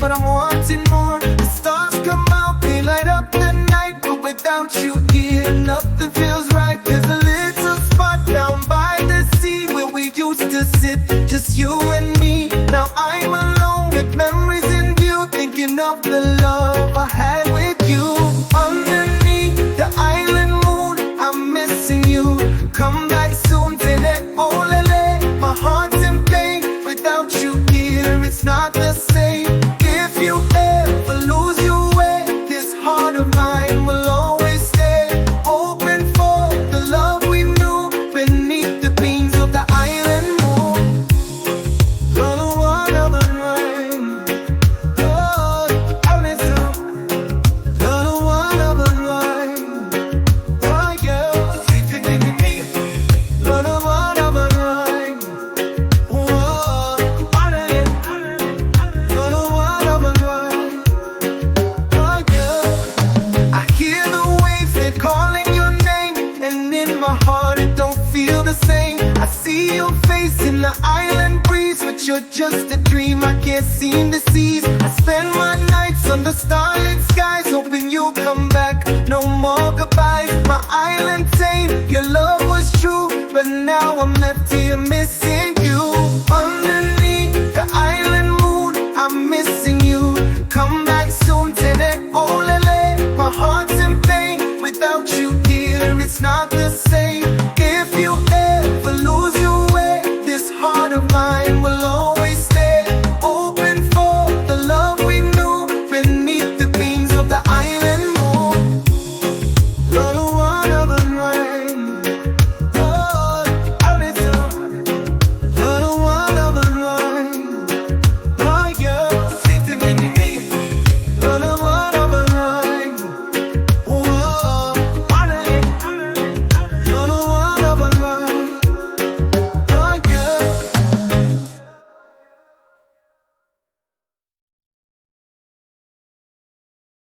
But I'm wanting more. The stars come out, they light up the night. But without you here, nothing feels right. There's a little spot down by the sea where we used to sit, just you and me. Now I'm alone with memories in view, thinking of the love I had with you. Underneath the island moon, I'm missing you. Come back soon, today, oh lele. My heart's in pain, without you here, it's not the same. If you ever lose your way, this heart of mine will always stay open for the love we knew beneath the beams of the island moon. You're the one of a rain. Oh, I miss you. You're the one of a rain. Oh, yeah. You're the one of a rain. Oh, I miss you. You're the one of a rain. Oh, yeah. I hear the waves, they're calling your name, and in my heart it don't feel the same. I see your face in the island breeze, but you're just a dream I can't seem to seize. I spend my nights under starlit skies, hoping you'll come back. No more goodbyes, my island tame. Your love was true, but now I'm left here missing